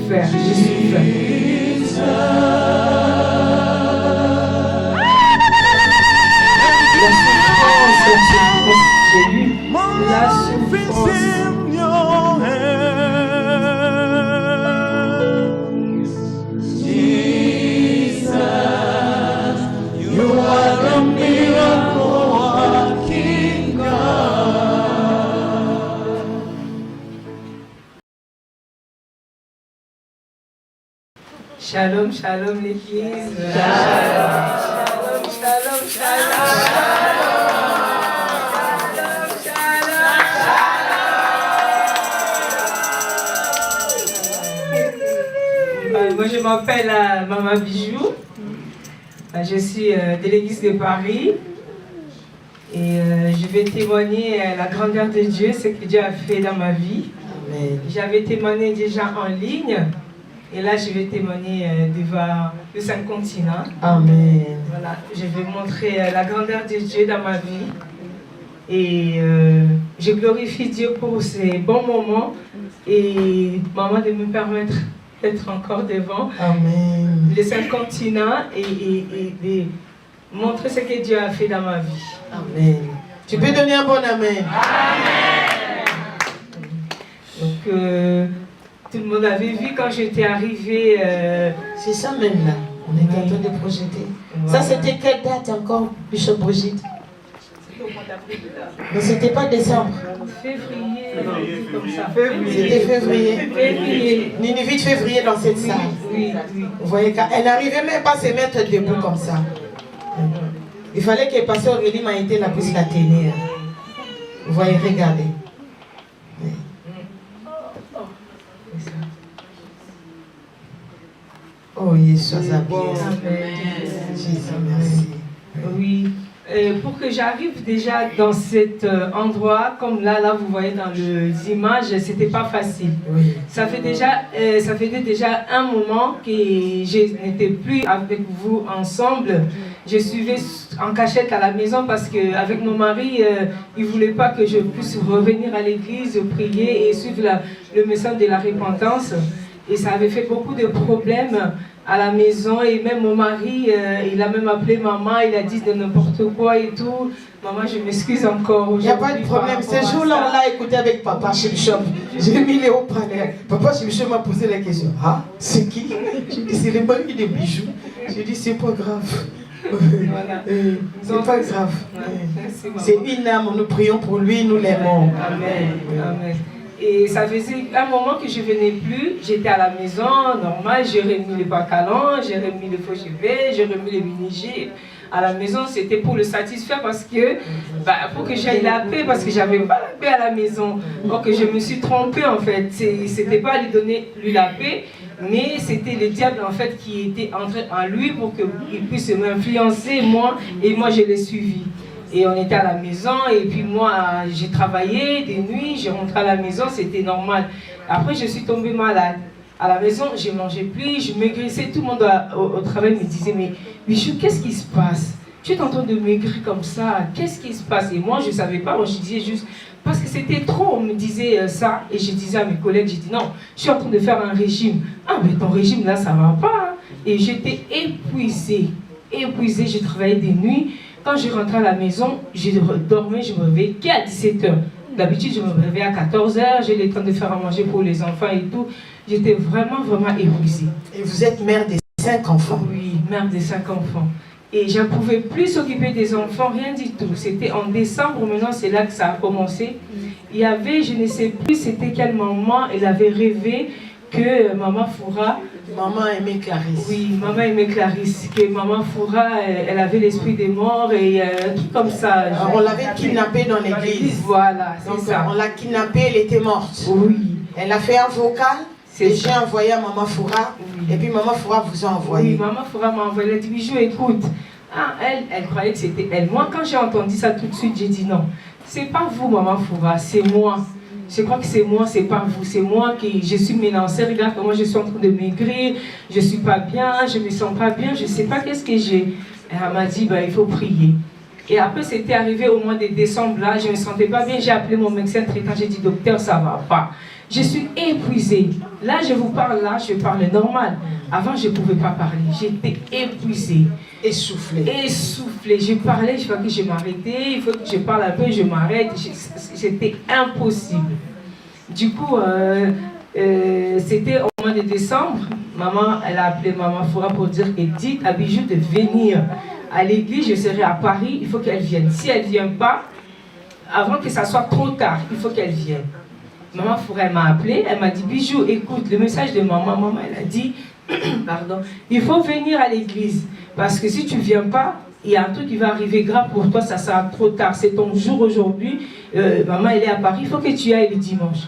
souffert, j'ai souffert. La souffrance, j'ai lu la souffrance. Shalom, shalom l'église. Shalom, shalom, shalom. Moi je m'appelle Maman Bijou. Je suis de l'église de Paris. Et je vais témoigner la grandeur de Dieu, ce que Dieu a fait dans ma vie. J'avais témoigné déjà en ligne. Et là, je vais témoigner devant le 5 continents. Amen. Voilà, je vais montrer la grandeur de Dieu dans ma vie. Et je glorifie Dieu pour ces bons moments. Et maman de me permettre d'être encore devant. Amen. Les 5 continents et de montrer ce que Dieu a fait dans ma vie. Amen. Tu peux donner un bon amen. Amen. Donc, tout le monde avait vu quand j'étais arrivée. C'est ça même là. On est en train de projeter. Voilà. Ça c'était quelle date encore, Bishop Brigitte? C'était au mois d'avril. Mais c'était pas décembre. Février. Comme ça. C'était février. Ninive février dans cette salle. Oui. Vous voyez qu'elle n'arrivait même pas à se mettre debout comme ça. Il fallait que Pasteur Aurélie m'a été la puisse la tenir. Vous voyez, regardez. Oh, Jésus, Jésus, merci. Oui. Pour que j'arrive déjà dans cet endroit, comme là vous voyez dans les images, c'était pas facile. Oui. Ça faisait déjà un moment que je n'étais plus avec vous ensemble. Je suivais en cachette à la maison parce qu'avec mon mari, il ne voulait pas que je puisse revenir à l'église, prier et suivre le message de la repentance. Et ça avait fait beaucoup de problèmes à la maison. Et même mon mari, il a même appelé maman, il a dit de n'importe quoi et tout. Maman, je m'excuse encore. Il n'y a pas de problème. Ce jour-là, on l'a écouté avec papa chez Bishop. J'ai mis les haut-parleurs. Papa chez Bishop m'a posé la question. Ah, c'est qui? J'ai dit, c'est le mari de Bijou. J'ai dit, c'est pas grave. Voilà. C'est pas grave. C'est une âme, nous prions pour lui, nous l'aimons. Amen. Amen. Et ça faisait un moment que je ne venais plus, j'étais à la maison, normal, j'ai remis les pantalons, j'ai remis les faux cheveux, j'ai remis les mini-jupes. À la maison, c'était pour le satisfaire parce que, pour que j'aille la paix, parce que j'avais pas la paix à la maison. Donc je me suis trompée en fait, c'était pas lui donner lui la paix, mais c'était le diable en fait qui était entré en lui pour qu'il puisse m'influencer moi, et moi je l'ai suivi. Et on était à la maison, et puis moi, j'ai travaillé des nuits, j'ai rentré à la maison, c'était normal. Après, je suis tombée malade. À la maison, je ne mangeais plus, je maigrissais, tout le monde au travail me disait, mais Bijou, qu'est-ce qui se passe? Tu es en train de maigrir comme ça, qu'est-ce qui se passe? Et moi, je ne savais pas, moi, je disais juste, parce que c'était trop, on me disait ça, et je disais à mes collègues, j'ai dit, non, je suis en train de faire un régime. Ah, mais ton régime, là, ça ne va pas. Et j'étais épuisée, je travaillais des nuits. Quand je rentrais à la maison, je dormais, je me réveillais qu'à 17h. D'habitude, je me réveillais à 14h, j'ai le temps de faire à manger pour les enfants et tout. J'étais vraiment épuisée. Et vous êtes mère de 5 enfants? Oui, mère de 5 enfants. Et je ne pouvais plus s'occuper des enfants, rien du tout. C'était en décembre, maintenant c'est là que ça a commencé. Il y avait, je ne sais plus c'était quel moment, elle avait rêvé que Maman Foura... Maman aimait Clarisse. Oui, Maman aimait Clarisse. Que Maman Foura, elle avait l'esprit des morts et un truc comme ça. Alors, on l'avait kidnappée dans l'église. Voilà, c'est ça. On l'a kidnappée, elle était morte. Oui. Elle a fait un vocal. Et j'ai envoyé à Maman Foura. Oui. Et puis Maman Foura vous a envoyé. Oui, Maman Foura m'a envoyé. Elle a dit, Bijou, écoute. Ah, elle croyait que c'était elle. Moi, quand j'ai entendu ça tout de suite, j'ai dit non. C'est pas vous, Maman Foura, c'est moi. Je crois que c'est moi, c'est pas vous. C'est moi qui je suis mélangée. Regarde comment je suis en train de maigrir. Je suis pas bien, je me sens pas bien. Je sais pas qu'est-ce que j'ai. Elle m'a dit, il faut prier. Et après, c'était arrivé au mois de décembre, là, je ne me sentais pas bien. J'ai appelé mon médecin traitant. J'ai dit, docteur, ça va pas. Je suis épuisée. Là, je vous parle, là, je parle normal. Avant, je ne pouvais pas parler. J'étais épuisée. Essoufflée. Essoufflée. Je parlais, je crois que je m'arrêtais. Il faut que je parle un peu, je m'arrête. C'était impossible. Du coup, c'était au mois de décembre. Maman, elle a appelé Maman Foura pour dire qu'elle dit à Bijou de venir à l'église. Je serai à Paris. Il faut qu'elle vienne. Si elle ne vient pas, avant que ça soit trop tard, il faut qu'elle vienne. Maman Foura, elle m'a appelé. Elle m'a dit, Bijou, écoute, le message de maman. Maman, elle a dit, pardon, il faut venir à l'église. Parce que si tu ne viens pas, il y a un truc qui va arriver grave pour toi, ça sera trop tard. C'est ton jour aujourd'hui. Maman, elle est à Paris. Il faut que tu ailles le dimanche.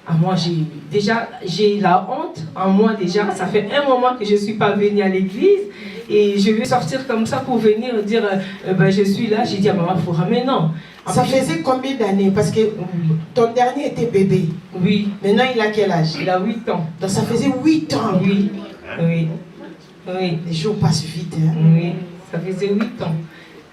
Ah, moi, j'ai la honte. En moi, déjà, ça fait un moment que je ne suis pas venue à l'église. Et je vais sortir comme ça pour venir dire, ben, je suis là. J'ai dit à Maman Foura, mais non. Ça faisait combien d'années? Parce que ton dernier était bébé. Oui. Maintenant, il a quel âge? Il a 8 ans. Donc, ça faisait 8 ans. Oui. Oui. Oui. Les jours passent vite. Hein? Oui. Ça faisait 8 ans.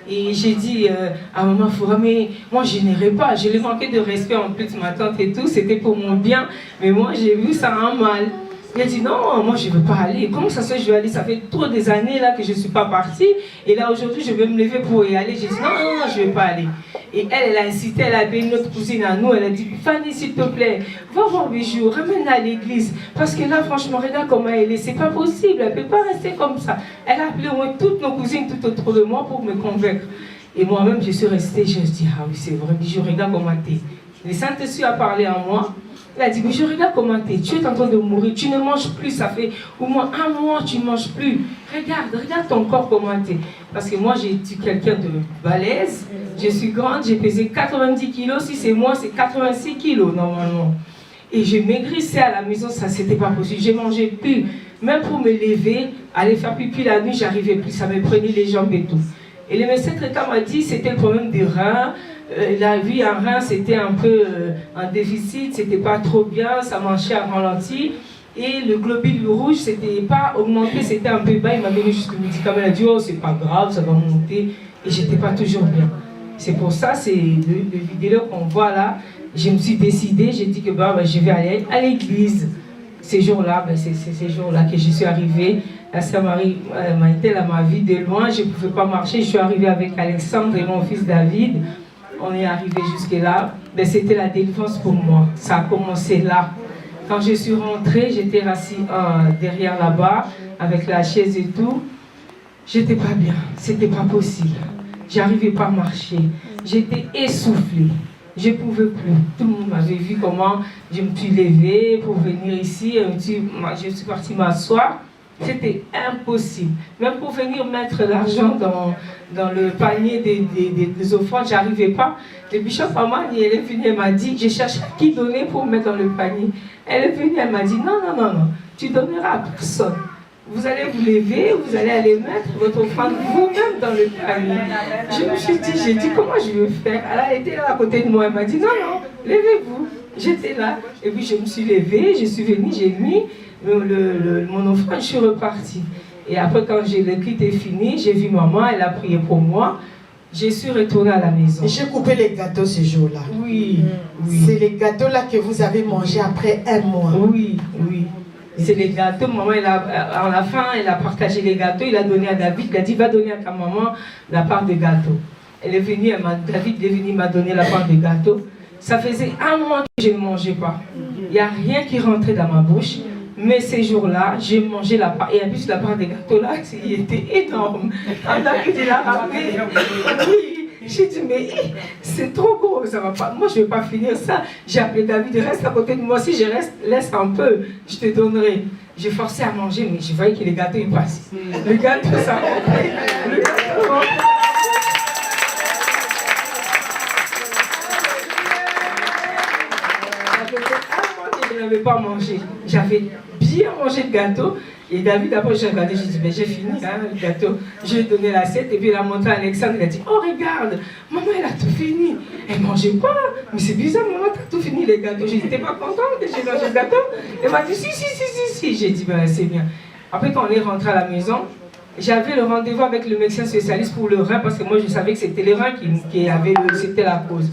Et j'ai dit à Maman Foura, mais moi je n'irai pas. Je l'ai manqué de respect en plus, ma tante et tout. C'était pour mon bien. Mais moi j'ai vu ça en mal. Il a dit non, moi je ne veux pas aller. Comment ça se fait que je vais aller? Ça fait trop des années là que je ne suis pas partie. Et là aujourd'hui je vais me lever pour y aller. J'ai dit non, non, non, je ne vais pas aller. Et elle a incité, elle a appelé une autre cousine à nous. Elle a dit Fanny, s'il te plaît, va voir Bijou, ramène-la à l'église. Parce que là, franchement, regarde comment elle est. C'est pas possible, elle ne peut pas rester comme ça. Elle a appelé au moins toutes nos cousines tout autour de moi pour me convaincre. Et moi-même, je suis restée, je me suis dit, ah oui, c'est vrai, Bijou, regarde comment t'es. Le Saint-Esprit a parlé en moi. Il a dit, Bijou, regarde comment t'es. Tu es en train de mourir, tu ne manges plus. Ça fait au moins un mois, tu ne manges plus. Regarde ton corps comment t'es. Parce que moi, j'ai été quelqu'un de balèze. Je suis grande, j'ai pesé 90 kilos. Si c'est moi, c'est 86 kilos normalement. Et je maigrissais à la maison, ça, c'était pas possible. Je ne mangeais plus. Même pour me lever, aller faire pipi la nuit, j'arrivais plus. Ça me prenait les jambes et tout. Et le médecin traitant m'a dit c'était le problème des reins. Il a vu un rein, c'était un peu en déficit, c'était pas trop bien, ça marchait à ralenti. Et le globule rouge, c'était pas augmenté, c'était un peu bas. Il m'a donné juste le médicament, il a dit oh, c'est pas grave, ça va monter. Et j'étais pas toujours bien. C'est pour ça, c'est le vidéo qu'on voit là. Je me suis décidée, j'ai dit que bah, je vais aller à l'église. Ces jours-là, c'est ces jours-là que je suis arrivée. La sœur Marie m'a été à ma vie de loin, je ne pouvais pas marcher. Je suis arrivée avec Alexandre et mon fils David. On est arrivé jusque-là. C'était la délivrance pour moi. Ça a commencé là. Quand je suis rentrée, j'étais assise derrière là-bas, avec la chaise et tout. J'étais pas bien. C'était pas possible. J'arrivais pas à marcher. J'étais essoufflée. Je ne pouvais plus. Tout le monde m'avait vu comment je me suis levée pour venir ici. Je suis partie m'asseoir. C'était impossible. Même pour venir mettre l'argent dans le panier des offrandes, je n'arrivais pas. Le bishop Amani, elle est venue, elle m'a dit, je cherchais à qui donner pour mettre dans le panier. Elle est venue, elle m'a dit, non, non, non, non, tu donneras à personne. Vous allez vous lever, vous allez aller mettre votre offrande vous-même dans le panier. Je me suis dit, j'ai dit, comment je vais faire? Elle était là à côté de moi, elle m'a dit, non, non, levez-vous. J'étais là. Et puis je me suis levée, je suis venue, j'ai mis mon offrande, je suis repartie. Et après, quand le culte est fini, j'ai vu maman, elle a prié pour moi. Je suis retournée à la maison. J'ai coupé les gâteaux ce jour-là. Oui, oui. C'est les gâteaux-là que vous avez mangés après un mois. Oui, oui. C'est les gâteaux. Maman, à la fin, elle a partagé les gâteaux. Il a donné à David. Il a dit, va donner à ta maman la part de gâteau. Elle est venue, David est venu, m'a donné la part de gâteau. Ça faisait un mois que je ne mangeais pas. Il n'y a rien qui rentrait dans ma bouche. Mais ces jours-là, j'ai mangé la part. Et en plus, la part de gâteau là, il était énorme. Quand David l'a ramené, oui, j'ai dit, mais c'est trop gros, ça va pas. Moi, je ne vais pas finir ça. J'ai appelé David, reste à côté de moi. Si je reste, laisse un peu, je te donnerai. J'ai forcé à manger, mais je voyais que les gâteaux, ils passent. Le gâteau, ça rentrait. Le gâteau rentrait. Je n'avais pas mangé. J'avais bien mangé le gâteau. Et David, après, j'ai regardé, j'ai dit, mais j'ai fini hein, le gâteau. J'ai donné l'assiette et puis il a montré à Alexandre. Il a dit, oh, regarde, maman, elle a tout fini. Elle ne mangeait pas. Mais c'est bizarre, maman, tu as tout fini les gâteaux. Je n'étais pas contente que j'ai mangé le gâteau. Elle m'a dit, si. J'ai dit, ben, c'est bien. Après, quand on est rentré à la maison, j'avais le rendez-vous avec le médecin spécialiste pour le rein parce que moi, je savais que c'était les reins qui avaient, c'était la cause.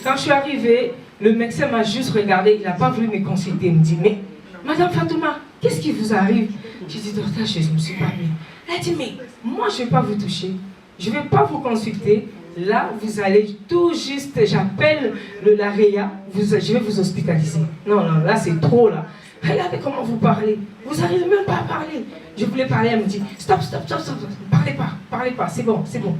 Quand je suis arrivée, Le médecin m'a juste regardé, il n'a pas voulu me consulter. Il me dit, mais Madame Fatouma, qu'est-ce qui vous arrive? J'ai dit, docteur, je ne me suis pas bien. Elle a dit, mais moi, je ne vais pas vous toucher. Je ne vais pas vous consulter. Là, vous allez tout juste, j'appelle l'AREA, je vais vous hospitaliser. Non, non, là, c'est trop, là. Regardez comment vous parlez. Vous n'arrivez même pas à parler. Je voulais parler, elle me dit, stop, stop, stop, stop. Parlez pas, c'est bon, c'est bon.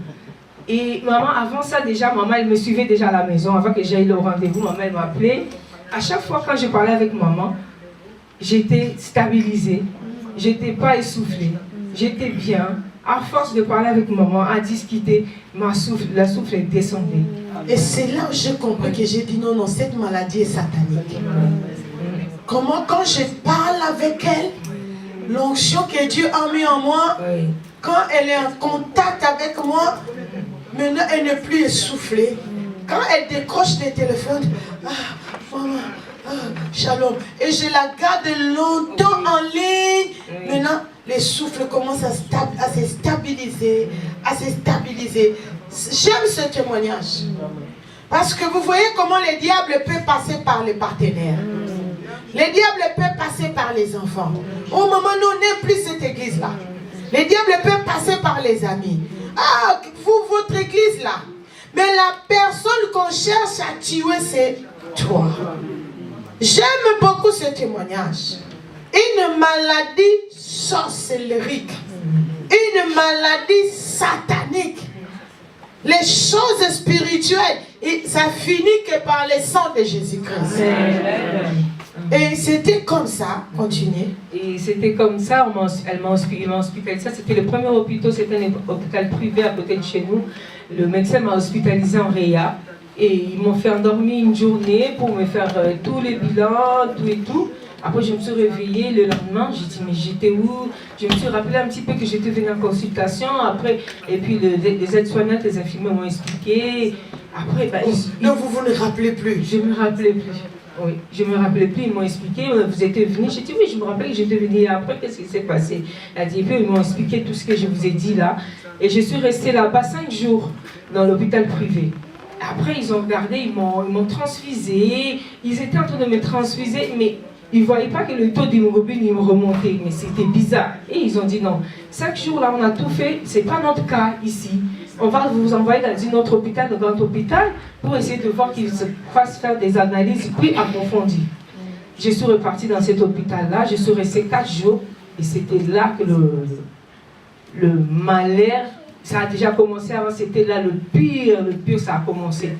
Et maman, avant ça, déjà, maman, elle me suivait déjà à la maison. Avant que j'aille au rendez-vous, maman, elle m'appelait. À chaque fois, quand je parlais avec maman, j'étais stabilisée. J'étais pas essoufflée. J'étais bien. À force de parler avec maman, à discuter, la souffle est descendue. Et c'est là où j'ai compris que j'ai dit non, non, cette maladie est satanique. Comment, quand je parle avec elle, l'onction que Dieu a mis en moi, quand elle est en contact avec moi, maintenant elle n'est plus essoufflée. Quand elle décroche le téléphone, maman, shalom, et je la garde longtemps en ligne, maintenant les souffles commencent à se stabiliser, J'aime ce témoignage. Parce que vous voyez comment le diable peut passer par les partenaires. Le diable peut passer par les enfants. Au moment où on n'est plus cette église-là. Le diable peut passer par les amis. Ah, votre église-là. Mais la personne qu'on cherche à tuer, c'est toi. J'aime beaucoup ce témoignage. Une maladie sorcellerie, une maladie satanique, les choses spirituelles, et ça finit que par le sang de Jésus-Christ. Et c'était comme ça, continuez. Et c'était comme ça, ils m'ont hospitalisé. C'était le premier hôpital, c'était un hôpital privé à côté de chez nous. Le médecin m'a hospitalisé en réa. Et ils m'ont fait endormir une journée pour me faire tous les bilans, tout et tout. Après, je me suis réveillée le lendemain, j'ai dit, mais j'étais où? Je me suis rappelé un petit peu que j'étais venue en consultation. Après, et puis les aides-soignantes, les infirmiers m'ont expliqué. Après, non, vous ne rappelez plus? Je ne me rappelais plus. Oui, je ne me rappelais plus, ils m'ont expliqué, vous étiez venu. J'ai dit, oui, je me rappelle que j'étais venue. Après, qu'est-ce qui s'est passé? Elle a dit, puis ils m'ont expliqué tout ce que je vous ai dit là. Et je suis restée là-bas 5 jours dans l'hôpital privé. Après, ils ont regardé, ils m'ont transfusé. Ils étaient en train de me transfuser, mais ils ne voyaient pas que le taux d'hémoglobine me remontait. Mais c'était bizarre. Et ils ont dit non. 5 jours là, on a tout fait. Ce n'est pas notre cas ici. On va vous envoyer dans un autre hôpital, le grand hôpital, pour essayer de voir qu'ils fassent faire des analyses plus approfondies. Je suis repartie dans cet hôpital-là. Je suis restée 4 jours. Et c'était là que le malheur. Ça a déjà commencé avant, c'était là le pire, ça a commencé.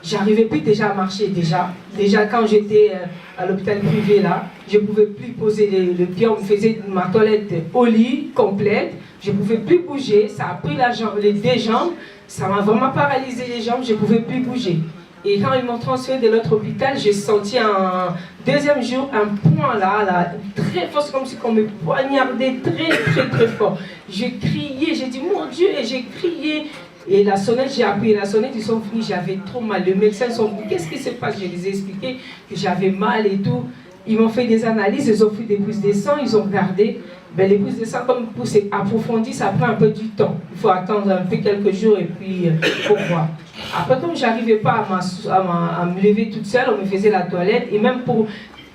J'arrivais plus déjà à marcher déjà. Déjà quand j'étais à l'hôpital privé là, je ne pouvais plus poser le pied, on me faisait ma toilette au lit, complète. Je ne pouvais plus bouger, ça a pris les 2 jambes, ça m'a vraiment paralysé les jambes, je ne pouvais plus bouger. Et quand ils m'ont transféré de l'autre hôpital, j'ai senti un 2e jour un point là, très fort, comme si on me poignardait très fort. J'ai crié, j'ai dit mon Dieu, et j'ai crié. Et la sonnette, j'ai appuyé la sonnette, ils sont venus, j'avais trop mal. Les médecins sont venus, qu'est-ce qui se passe? Je les ai expliqué que j'avais mal et tout. Ils m'ont fait des analyses, ils ont fait des prises de sang, ils ont regardé. Ben, les prises de sang, comme pour s'approfondir, ça prend un peu du temps. Il faut attendre un peu quelques jours et puis pour voir. Après, comme je n'arrivais pas à me lever toute seule, on me faisait la toilette. Et même pour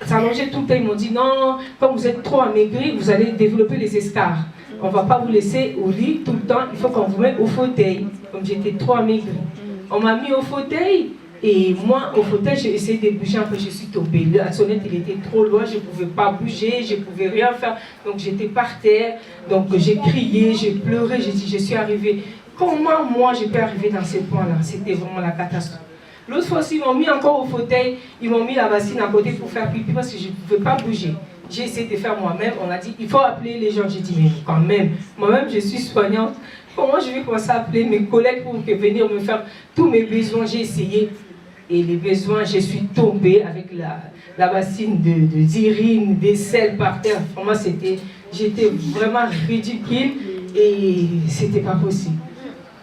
s'allonger tout le temps, ils m'ont dit non, comme vous êtes trop amaigri, vous allez développer les escarres. On ne va pas vous laisser au lit tout le temps, il faut qu'on vous mette au fauteuil. Comme j'étais trop amaigri. On m'a mis au fauteuil. Et moi, au fauteuil, j'ai essayé de bouger, après je suis tombée. La sonnette, il était trop loin, je ne pouvais pas bouger, je ne pouvais rien faire. Donc j'étais par terre, donc j'ai crié, j'ai pleuré, j'ai dit, je suis arrivée. Comment moi, je peux arriver dans ce point-là? C'était vraiment la catastrophe. L'autre fois aussi, ils m'ont mis encore au fauteuil, ils m'ont mis la bassine à côté pour faire pipi parce que je ne pouvais pas bouger. J'ai essayé de faire moi-même, on a dit, il faut appeler les gens. J'ai dit, mais quand même, moi-même, je suis soignante. Comment je vais commencer à appeler mes collègues pour venir me faire tous mes besoins? J'ai essayé. Et les besoins, je suis tombée avec la bassine de d'urine, des selles par terre. Pour moi, j'étais vraiment ridicule et c'était pas possible.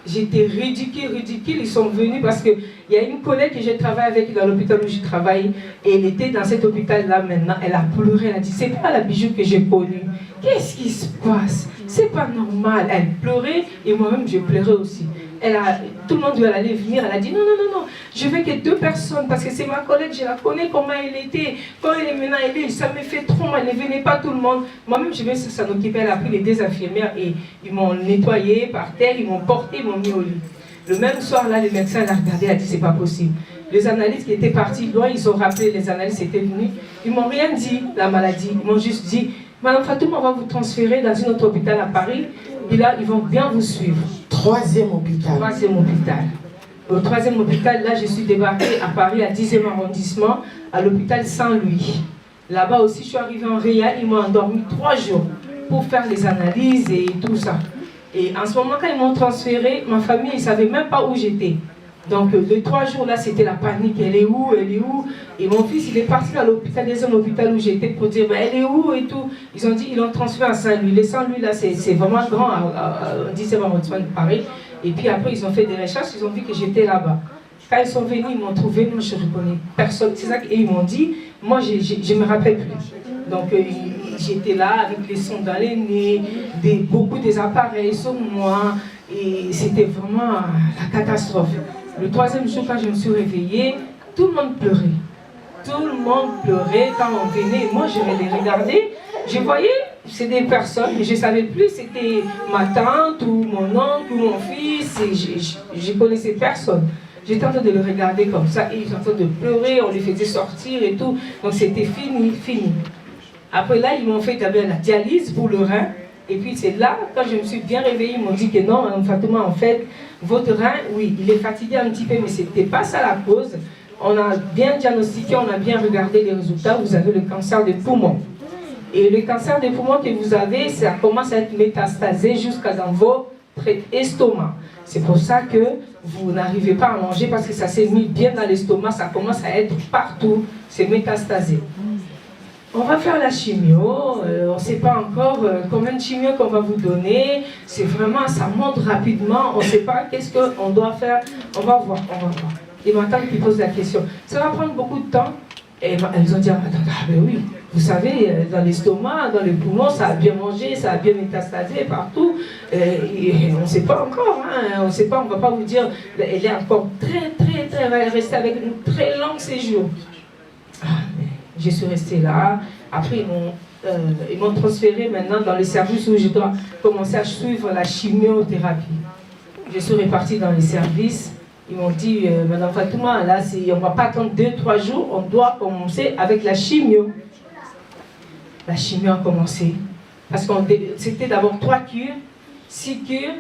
J'étais ridicule. Ils sont venus parce qu'il y a une collègue que je travaille avec dans l'hôpital où je travaille. Et elle était dans cet hôpital-là maintenant. Elle a pleuré. Elle a dit, c'est pas la Bijou que j'ai connue. Qu'est-ce qui se passe? C'est pas normal. Elle pleurait et moi-même je pleurais aussi. tout le monde doit aller venir. Elle a dit non, je veux que 2 personnes, parce que c'est ma collègue, je la connais, comment elle était. Quand elle est maintenant, ça me fait trop mal, ne venez pas tout le monde. Moi-même, je vais s'en occuper. Elle a pris les 2 infirmières et ils m'ont nettoyé par terre, ils m'ont porté, ils m'ont mis au lit. Le même soir, là, le médecin l'a regardé, a dit c'est pas possible. Les analystes qui étaient partis loin, ils ont rappelé, les analystes étaient venus. Ils m'ont rien dit, la maladie. Ils m'ont juste dit, Madame Fatouma, on va vous transférer dans un autre hôpital à Paris. Et là, ils vont bien vous suivre. 3e hôpital. 3e hôpital. Au 3e hôpital, là, je suis débarquée à Paris, à 10e arrondissement, à l'hôpital Saint-Louis. Là-bas aussi, je suis arrivée en réa, ils m'ont endormi 3 jours pour faire les analyses et tout ça. Et en ce moment, quand ils m'ont transféré, ma famille, ils ne savaient même pas où j'étais. Donc, les 3 jours là, c'était la panique. Elle est où? Elle est où? Et mon fils, il est parti à l'hôpital, deuxième hôpital où j'étais pour dire, ben, elle est où et tout. Ils ont dit, ils l'ont transféré à Saint-Louis. Les Saint-Louis, là, c'est vraiment grand, à 10e arrondissement de Paris. Et puis après, ils ont fait des recherches, ils ont vu que j'étais là-bas. Quand ils sont venus, ils m'ont trouvé, moi, je ne reconnais personne. C'est ça qu'ils m'ont dit, moi, je ne me rappelle plus. Donc, j'étais là avec les sons dans les nez, beaucoup des appareils sur moi. Et c'était vraiment la catastrophe. Le 3e jour, quand je me suis réveillée, tout le monde pleurait. Tout le monde pleurait quand on venait. Moi, je les regardais. Je voyais, c'est des personnes, mais je ne savais plus c'était ma tante ou mon oncle ou mon fils. Et je ne connaissais personne. J'étais en train de le regarder comme ça. Et ils étaient en train de pleurer, on les faisait sortir et tout. Donc c'était fini, fini. Après là, ils m'ont fait d'abord la dialyse pour le rein. Et puis c'est là, quand je me suis bien réveillée, ils m'ont dit que non, Mme Fatouma, en fait, votre rein, oui, il est fatigué un petit peu, mais ce n'était pas ça la cause. On a bien diagnostiqué, on a bien regardé les résultats, vous avez le cancer des poumons. Et le cancer des poumons que vous avez, ça commence à être métastasé jusqu'à dans votre estomac. C'est pour ça que vous n'arrivez pas à manger parce que ça s'est mis bien dans l'estomac, ça commence à être partout, c'est métastasé. On va faire la chimio, on ne sait pas encore combien de chimio qu'on va vous donner, c'est vraiment, ça monte rapidement, on ne sait pas qu'est-ce qu'on doit faire, on va voir. Et ma tante qui pose la question, ça va prendre beaucoup de temps. Et elles ont dit, ben oui, vous savez, dans l'estomac, dans les poumons, ça a bien mangé, ça a bien métastasé partout, et on ne sait pas encore, hein, on ne sait pas, on ne va pas vous dire, elle est encore elle va rester avec un très long séjour. Je suis restée là. Après, ils m'ont transféré maintenant dans le service où je dois commencer à suivre la chimiothérapie. Je suis repartie dans les services. Ils m'ont dit, Madame Fatouma, là, on ne va pas attendre 2-3 jours, on doit commencer avec la chimio. La chimio a commencé. Parce que c'était d'abord 3 cures, 6 cures.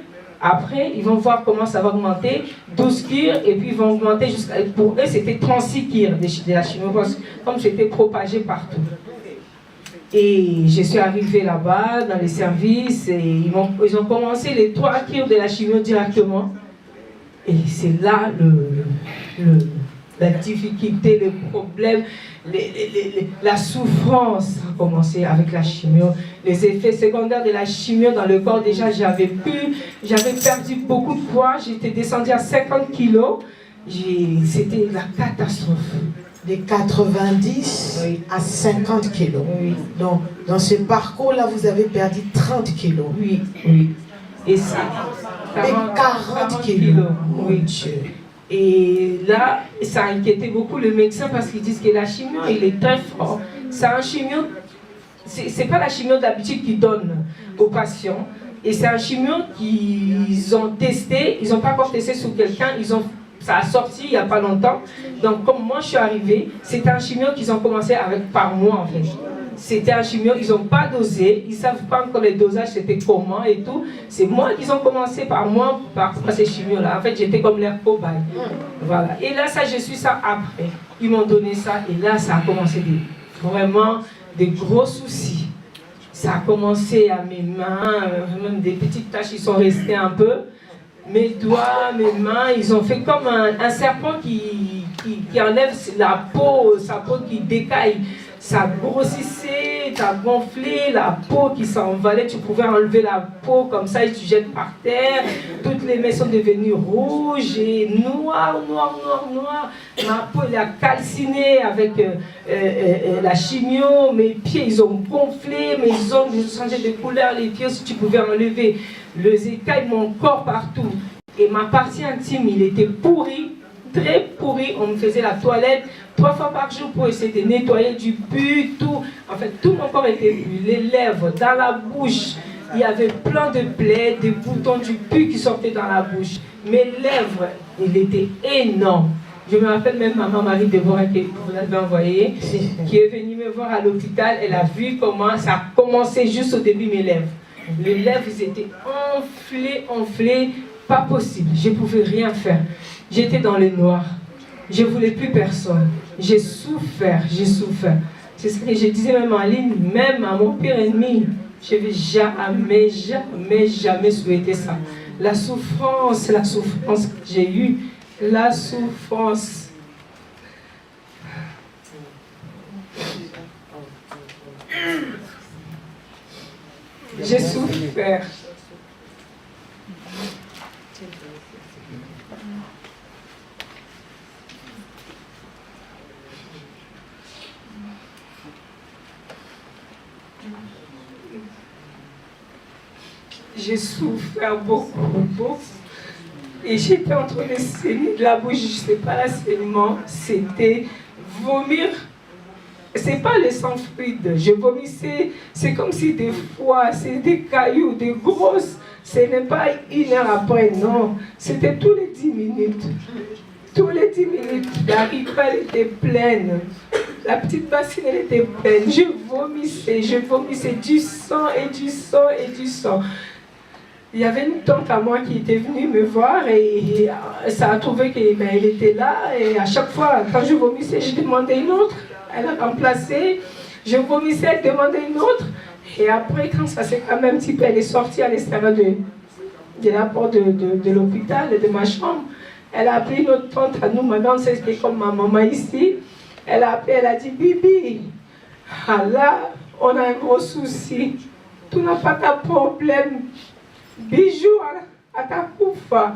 Après, ils vont voir comment ça va augmenter, 12 cures, et puis ils vont augmenter jusqu'à... Pour eux, c'était 36 cures de la chimio, parce que comme j'étais propagée partout. Et je suis arrivée là-bas, dans les services, et ils ont commencé les 3 cures de la chimio directement. Et c'est là la difficulté, le problème, la souffrance a commencé avec la chimio. Les effets secondaires de la chimio dans le corps, déjà j'avais perdu beaucoup de poids, j'étais descendue à 50 kilos, c'était la catastrophe. De 90 à 50 kilos. Oui. Donc, dans ce parcours-là, vous avez perdu 30 kilos. Oui. Et c'est 40 kilos. Oui, Dieu. Et là, ça a inquiété beaucoup le médecin parce qu'ils disent que la chimio, il est très fort. C'est un chimio, c'est pas la chimio d'habitude qu'ils donnent aux patients. Et c'est un chimio qu'ils ont testé, ils n'ont pas encore testé sur quelqu'un, ça a sorti il n'y a pas longtemps. Donc comme moi je suis arrivée, c'était un chimio qu'ils ont commencé par moi en fait. C'était un chimio, ils n'ont pas dosé, ils ne savent pas encore les dosages, c'était comment et tout. C'est moi qu'ils ont commencé par moi, par ces chimios-là. En fait, j'étais comme leur cobaye. Voilà. Et là, ça, je suis ça après. Ils m'ont donné ça et là, ça a commencé vraiment des gros soucis. Ça a commencé à mes mains, même des petites taches, ils sont restés un peu. Mes doigts, mes mains, ils ont fait comme un serpent qui enlève la peau, sa peau qui décaille. Ça grossissait, ça gonflé, la peau qui s'envolait, tu pouvais enlever la peau comme ça et tu jettes par terre. Toutes les mains sont devenues rouges et noires. Ma peau elle a calciné avec la chimio, mes pieds ils ont gonflé, mes ongles ils ont changé de couleur, les pieds aussi tu pouvais enlever les écailles, mon corps partout. Et ma partie intime, il était pourri, très pourri. On me faisait la toilette 3 fois par jour pour essayer de nettoyer du pus, tout. En fait, tout mon corps était pu. Les lèvres, dans la bouche, il y avait plein de plaies, des boutons du pus qui sortaient dans la bouche. Mes lèvres, il était énorme. Je me rappelle même maman Marie-Déborah qui vous l'avez envoyée, qui est venue me voir à l'hôpital. Elle a vu comment ça a commencé juste au début mes lèvres. Les lèvres, ils étaient enflées, pas possible. Je ne pouvais rien faire. J'étais dans le noir. Je ne voulais plus personne. J'ai souffert. C'est ce que je disais même en ligne, même à mon pire ennemi. Je ne vais jamais souhaiter ça. La souffrance que j'ai eue, la souffrance. J'ai souffert. J'ai souffert beaucoup. Et j'étais en train de saigner de la bouche, je ne sais pas l'assaignement, c'était vomir. C'est pas le sang fluide, je vomissais, c'est comme si des fois, c'est des cailloux, des grosses, ce n'est pas 1 heure après, non, c'était tous les 10 minutes. Tous les 10 minutes, la ripelle était pleine, la petite bassine elle était pleine, je vomissais du sang et du sang. Il y avait une tante à moi qui était venue me voir et ça a trouvé qu'elle était là. Et à chaque fois, quand je vomissais, je demandais une autre. Elle a remplacé. Je vomissais, elle demandait une autre. Et après, quand ça s'est calmé un petit peu, elle est sortie à l'extérieur de la porte de l'hôpital, de ma chambre. Elle a appelé une autre tante à nous. Maintenant, c'est comme ma maman ici. Elle a appelé, elle a dit, Bibi, ah là, on a un gros souci. Tu n'as pas de problème. Bijou à ta coufa.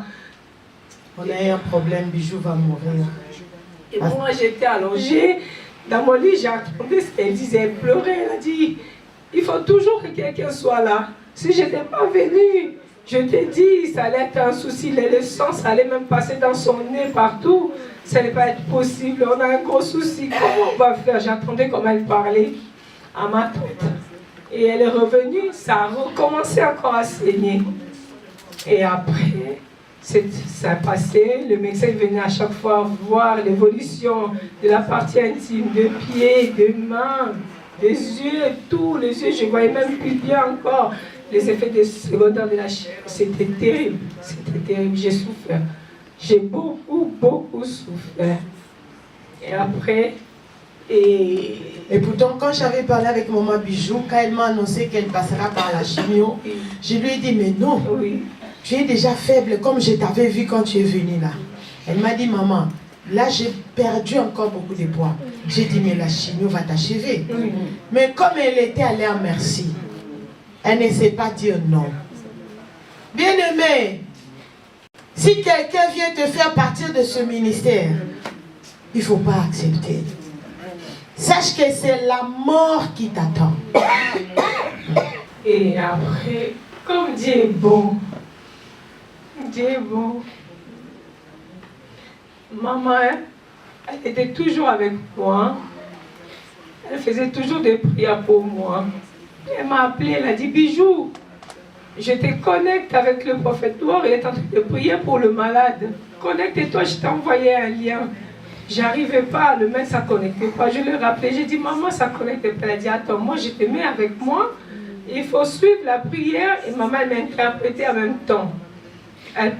On a eu un problème, Bijou va mourir. Et moi j'étais allongée dans mon lit, j'ai entendu ce qu'elle disait, elle pleurait, elle a dit, il faut toujours que quelqu'un soit là. Si je n'étais pas venue, je t'ai dit, ça allait être un souci, le sang, ça allait même passer dans son nez partout. Ça n'allait pas être possible, on a un gros souci, comment on va faire? J'attendais comme elle parlait à ma tante. Et elle est revenue, ça a recommencé encore à saigner. Et après, ça a passé, le médecin venait à chaque fois voir l'évolution de la partie intime, des pieds, des mains, des yeux, tous les yeux, je ne voyais même plus bien encore. Les effets des secondaires de la chimio, c'était terrible, j'ai souffert. J'ai beaucoup souffert. Et après, Et pourtant, quand j'avais parlé avec maman Bijou, quand elle m'a annoncé qu'elle passera par la chimio, je lui ai dit, mais non, tu es déjà faible comme je t'avais vu quand tu es venue là. Elle m'a dit, maman, là j'ai perdu encore beaucoup de poids. J'ai dit, mais la chimio va t'achever. Mais comme elle était à l'air merci, elle ne sait pas dire non. Bien-aimé, si quelqu'un vient te faire partir de ce ministère, il ne faut pas accepter. Sache que c'est la mort qui t'attend. Et après, comme Dieu est bon, maman, elle était toujours avec moi. Elle faisait toujours des prières pour moi. Elle m'a appelé, elle a dit, Bijou, je te connecte avec le prophète Noir, il est en train de prier pour le malade. Connecte-toi, je t'ai envoyé un lien. J'arrivais pas, le mail ça connectait pas. Je lui ai rappelé, j'ai dit, maman, ça connecte pas. Elle a dit, attends, moi je te mets avec moi. Il faut suivre la prière. Et maman m'a interprété en même temps. Elle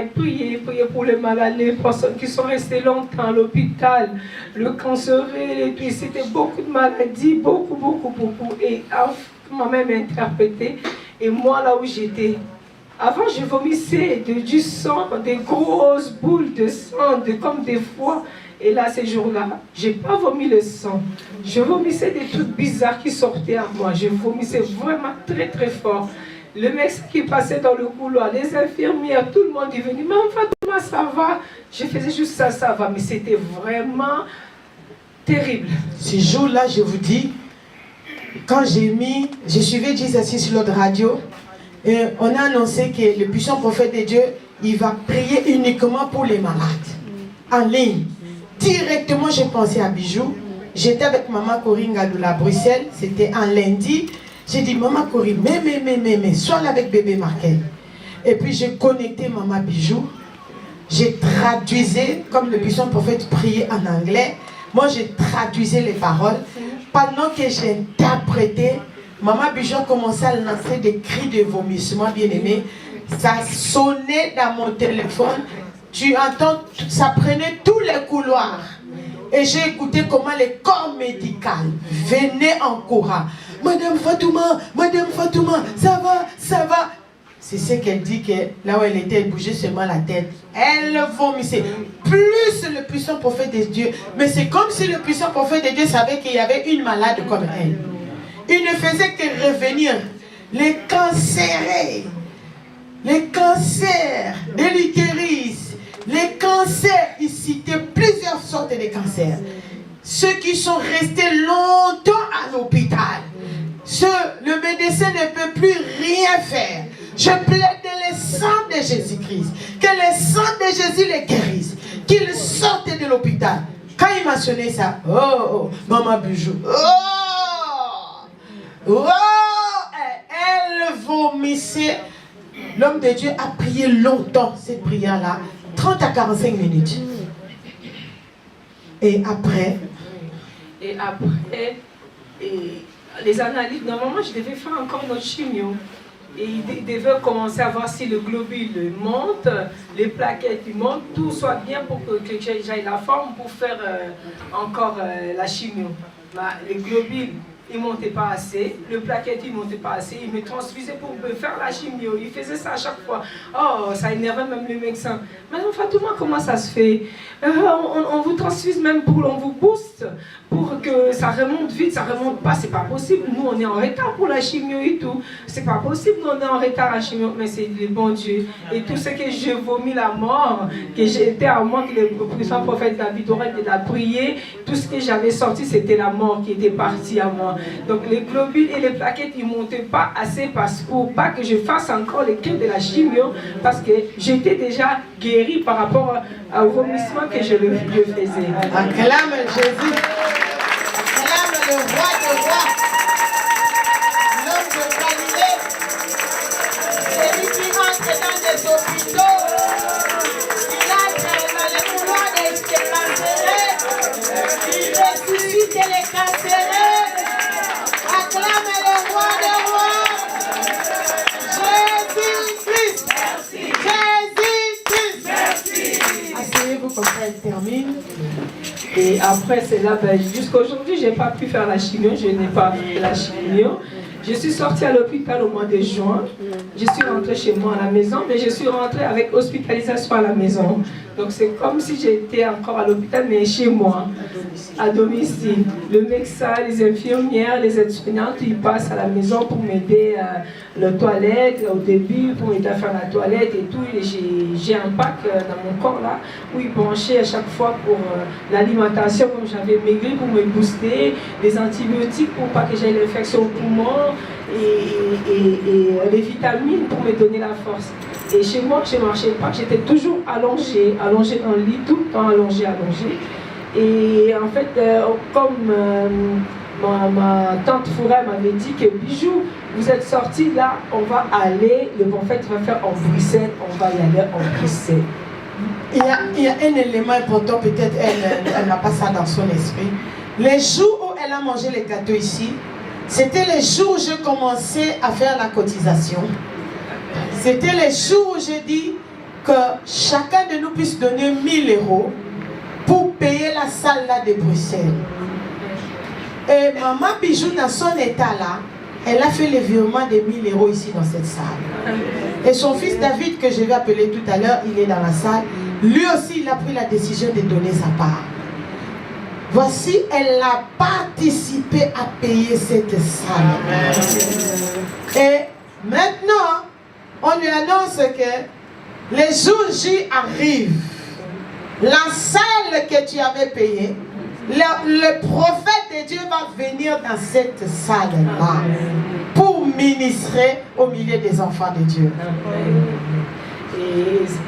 priait pour les malades, les personnes qui sont restées longtemps à l'hôpital, le cancer, c'était beaucoup de maladies, beaucoup. Et maman m'a interprété. Et moi, là où j'étais, avant, je vomissais du sang, des grosses boules de sang, comme des foies. Et là, ces jours-là, je n'ai pas vomi le sang. Je vomissais des trucs bizarres qui sortaient à moi. Je vomissais vraiment très fort. Le médecin qui passait dans le couloir, les infirmières, tout le monde est venu. Maman Fatouma, ça va? Je faisais juste ça, ça va. Mais c'était vraiment terrible. Ces jours-là, je vous dis, quand je suivais Jesus sur l'autre radio, Et on a annoncé que le puissant prophète de Dieu, il va prier uniquement pour les malades. En ligne. Directement, j'ai pensé à Bijou. J'étais avec maman Corinne Gadoula à Bruxelles. C'était un lundi. J'ai dit, maman Corinne, mais, sois là avec bébé Markel. Et puis j'ai connecté maman Bijou. J'ai traduisé, comme le puissant prophète priait en anglais. Moi, j'ai traduisé les paroles. Pendant que j'interprétais, maman Bijou a commencé à lancer des cris de vomissement, bien aimé. Ça sonnait dans mon téléphone. Tu entends, ça prenait tous les couloirs. Et j'ai écouté comment les corps médicaux venaient en courant. Madame Fatouma, ça va. C'est ce qu'elle dit, que là où elle était, elle bougeait seulement la tête. Elle vomissait. Plus le puissant prophète de Dieu. Mais c'est comme si le puissant prophète de Dieu savait qu'il y avait une malade comme elle. Il ne faisait que revenir. Les cancérés, les cancers de l'utérus, les cancers, il citait plusieurs sortes de cancers. Ceux qui sont restés longtemps à l'hôpital. Le médecin ne peut plus rien faire. Je plaide le sang de Jésus-Christ. Que le sang de Jésus les guérisse. Qu'ils sortent de l'hôpital. Quand il mentionnait ça, oh, maman Bijou, elle vomissait. L'homme de Dieu a prié longtemps cette prière-là, 30 à 45 minutes. Et après, les analyses, normalement je devais faire encore notre chimio. Et il devait commencer à voir si le globule monte, les plaquettes montent, tout soit bien pour que j'aille la forme pour faire encore la chimio. Les globules, ils ne montaient pas assez, le plaquette, il ne montait pas assez, il me transfusait pour me faire la chimio, il faisait ça à chaque fois. Oh, ça énervait même le médecin. Madame Fatouma, comment ça se fait? On vous transfuse même on vous booste pour que ça remonte vite, ça remonte pas, c'est pas possible. Nous, on est en retard pour la chimio et tout. C'est pas possible, nous, on est en retard à la chimio, mais c'est le bon Dieu. Et tout ce que je vomis la mort, que j'étais à moi, que le puissant prophète David aurait a prié, tout ce que j'avais sorti, c'était la mort qui était partie à moi. Donc les globules et les plaquettes, ils ne montaient pas assez pour pas que je fasse encore les quêtes de la chimio, parce que j'étais déjà guérie par rapport au vomissement que je faisais. Acclame Jésus. Acclame le roi des rois. L'homme de Galilée. Celui qui entre dans les hôpitaux. Il entre dans les couloirs des cancéreux. Il ressuscite les cancéreux. Acclame le roi des rois. Jésus-Christ. Jésus-Christ. Merci. Asseyez-vous comme ça, elle termine. Et après, c'est là, jusqu'à aujourd'hui, je n'ai pas pu faire la chimio, je n'ai pas fait la chimio. Je suis sortie à l'hôpital au mois de juin. Je suis rentrée chez moi à la maison, mais je suis rentrée avec hospitalisation à la maison. Donc c'est comme si j'étais encore à l'hôpital, mais chez moi, à domicile. Le médecin, les infirmières, les aides-soignantes, ils passent à la maison pour m'aider à la toilette, au début, pour m'aider à faire la toilette et tout. J'ai un pack dans mon corps là, où ils branchaient à chaque fois pour l'alimentation, comme j'avais maigri, pour me booster, les antibiotiques pour pas que j'aie l'infection au poumon, et les vitamines pour me donner la force. Et chez moi, je ne marchais pas, j'étais toujours allongée dans le lit, tout le temps allongée. Et en fait, comme ma tante Foura m'avait dit que Bijou, vous êtes sortie là, on va aller, le prophète va faire en Bruxelles, on va y aller en Bruxelles. Il y a un élément important, peut-être elle n'a pas ça dans son esprit. Les jours où elle a mangé les gâteaux ici, c'était les jours où je commençais à faire la cotisation. C'était les jours où j'ai dit que chacun de nous puisse donner 1 000 € pour payer la salle là de Bruxelles. Et maman Bijou, dans son état là, elle a fait le virement de 1 000 € ici dans cette salle. Et son fils David, que je vais appeler tout à l'heure, il est dans la salle. Lui aussi, il a pris la décision de donner sa part. Voici, elle a participé à payer cette salle. Et maintenant, on lui annonce que les jours J arrivent. La salle que tu avais payée, le prophète de Dieu va venir dans cette salle-là pour 1 ministrer au milieu des enfants de Dieu.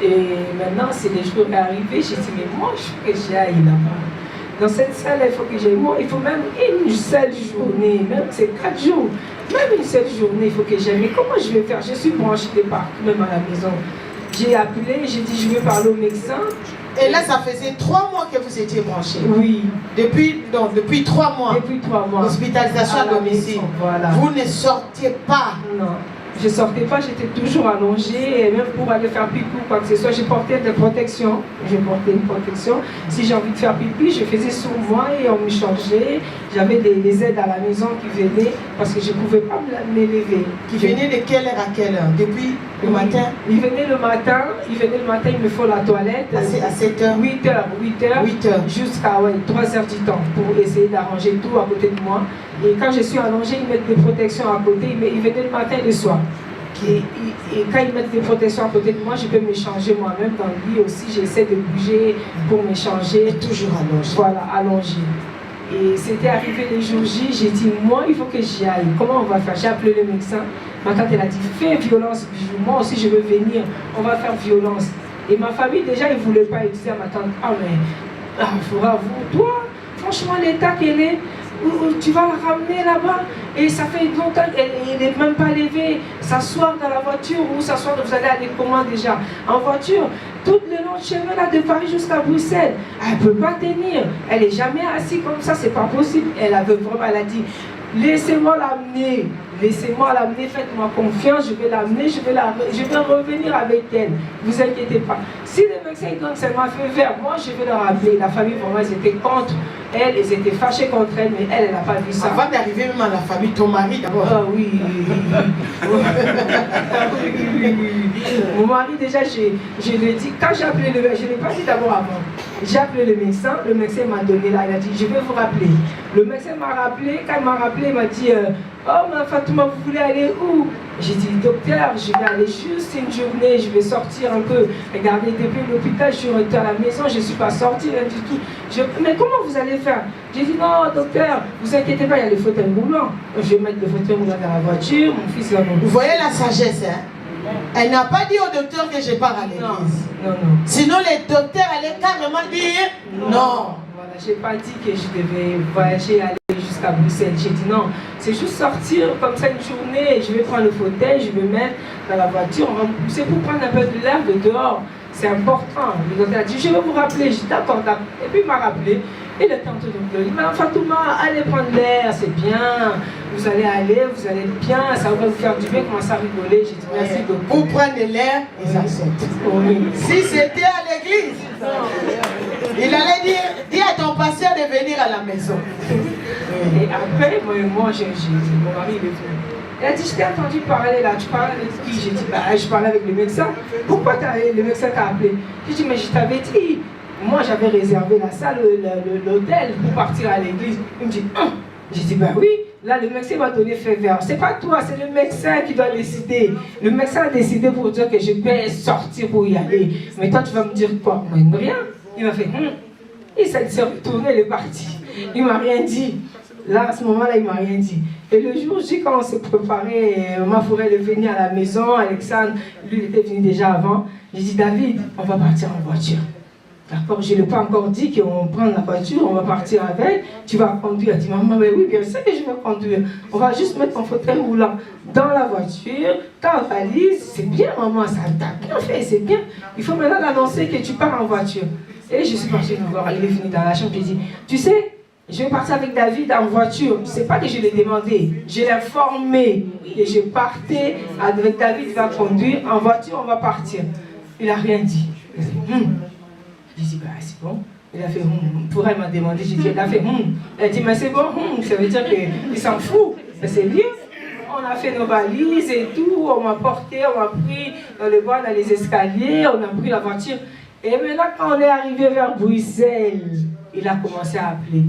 Et maintenant, c'est les jours arrivés. J'ai dit, mais moi, il faut que j'y aille là-bas. Dans cette salle, il faut que j'aille. Moi, il faut même une seule journée, même c'est 4 jours. Même une seule journée, il faut que j'aille. Mais comment je vais faire? Je suis branchée de partout, même à la maison. J'ai appelé, j'ai dit, je veux parler au médecin. Et là, ça faisait 3 mois que vous étiez branché. Oui. Depuis 3 mois. Depuis 3 mois. Hospitalisation à domicile. Voilà. Vous ne sortiez pas. Non. Je ne sortais pas, j'étais toujours allongée, et même pour aller faire pipi ou quoi que ce soit, je portais des protections. Je portais une protection. Si j'ai envie de faire pipi, je faisais sur moi et on me changeait. J'avais des aides à la maison qui venaient parce que je ne pouvais pas m'élever. Qui venaient de quelle heure à quelle heure? Depuis le matin? Ils venaient le matin, il me faut la toilette. À 7h? 8h. Jusqu'à 3h du temps pour essayer d'arranger tout à côté de moi. Et quand je suis allongée, ils mettent des protections à côté. Ils venaient le matin et le soir. Et quand ils mettent des protections à côté de moi, je peux me changer moi-même dans le lit aussi. J'essaie de bouger pour me changer. Et toujours allongée. Voilà, allongée. Et c'était arrivé les jours J, j'ai dit, moi, il faut que j'y aille. Comment on va faire? J'ai appelé le médecin. Ma tante, elle a dit, fais violence, bijou. Moi aussi, je veux venir. On va faire violence. Et ma famille, déjà, ils ne voulaient pas. Ils disaient à ma tante, ah, mais il faudra vous, toi, franchement, l'état qu'elle est, tu vas la ramener là-bas et ça fait longtemps, elle n'est même pas levée, s'asseoir dans la voiture ou s'asseoir, vous allez aller comment déjà? En voiture, tout le long de chemin là, de Paris jusqu'à Bruxelles, elle ne peut pas tenir, elle n'est jamais assise comme ça, c'est pas possible. Elle avait vraiment, elle a dit, laissez-moi l'amener, faites-moi confiance, je vais l'amener, je vais revenir avec elle, vous inquiétez pas. Si le médecin donne seulement feu vert, moi je vais leur rappeler. La famille vraiment, ils étaient contre elle, ils étaient fâchés contre elle, mais elle n'a pas vu ça. Avant d'arriver même à la famille, ton mari d'abord. Ah oui. Mon mari déjà, je lui ai dit, quand j'ai appelé le médecin, je ne l'ai pas dit d'abord avant. J'ai appelé le médecin m'a donné là, il a dit, je vais vous rappeler. Le médecin m'a rappelé, quand il m'a rappelé, il m'a dit, oh ma Fatouma, vous voulez aller où? J'ai dit, docteur, je vais aller juste une journée, je vais sortir un peu. Regardez, depuis l'hôpital, je suis retournée à la maison, je ne suis pas sortie, rien du tout. Mais comment vous allez faire? J'ai dit, non, docteur, vous inquiétez pas, il y a les fauteuils roulants. Je vais mettre le fauteuil roulant dans la voiture, mon fils va monter. Vous voyez la sagesse, hein? Elle n'a pas dit au docteur que je pars à l'église. Non. Sinon, les docteurs allaient carrément dire non. Voilà, je n'ai pas dit que je devais voyager, aller jusqu'à Bruxelles. J'ai dit non, c'est juste sortir comme ça une journée, je vais prendre le fauteuil, je vais mettre dans la voiture, on va me pousser pour prendre un peu de l'air de dehors. C'est important. Le docteur a dit, je vais vous rappeler. J'ai dit, d'accord. Et puis il m'a rappelé. Et le tante de dit, mais Fatouma, allez prendre l'air, c'est bien. Vous allez être bien, ça va vous faire du bien, commencer à rigoler. J'ai dit, merci beaucoup. Pour prendre l'air, ils acceptent. Oui. Si c'était à l'église, il allait dire à ton pasteur de venir à la maison. Et après, moi mon mari il est venu. Il a dit, je t'ai entendu parler là, tu parles avec qui? J'ai dit, bah, je parlais avec le médecin. Pourquoi le médecin t'a appelé? J'ai dit, mais je t'avais dit. Moi, j'avais réservé la salle, l'hôtel pour partir à l'église. Il me dit, j'ai dit, bah oui. Là, le médecin m'a donné feu vert. C'est pas toi, c'est le médecin qui doit décider. Le médecin a décidé pour dire que je peux sortir pour y aller. Mais toi, tu vas me dire quoi? Moi, rien. Il m'a fait, Et ça s'est retourné, il est parti. Il m'a rien dit. Là, à ce moment-là, il ne m'a rien dit. Et le jour J, quand on s'est préparé, ma forêt est venue à la maison, Alexandre, lui, il était venu déjà avant. J'ai dit, David, on va partir en voiture. D'accord, je ne l'ai pas encore dit qu'on prend la voiture, on va partir avec, tu vas conduire. Elle dit, maman, mais oui, bien sûr que je vais conduire. On va juste mettre ton fauteuil roulant dans la voiture, ta valise, c'est bien, maman, ça t'a bien fait, c'est bien. Il faut maintenant l'annoncer que tu pars en voiture. Et je suis partie le voir, il est venu dans la chambre, j'ai dit, tu sais, je vais partir avec David en voiture. Ce n'est pas que je l'ai demandé, je l'ai informé. Et je partais avec David, il va conduire, en voiture, on va partir. Il n'a rien dit. J'ai dit, bah c'est bon. Il a fait pour elle m'a demandé, j'ai dit, elle a fait Elle a dit, mais c'est bon, ça veut dire qu'il s'en fout. C'est bien. On a fait nos valises et tout, on m'a porté, on m'a pris dans le bois, dans les escaliers, on a pris la voiture. Et maintenant, quand on est arrivé vers Bruxelles, il a commencé à appeler.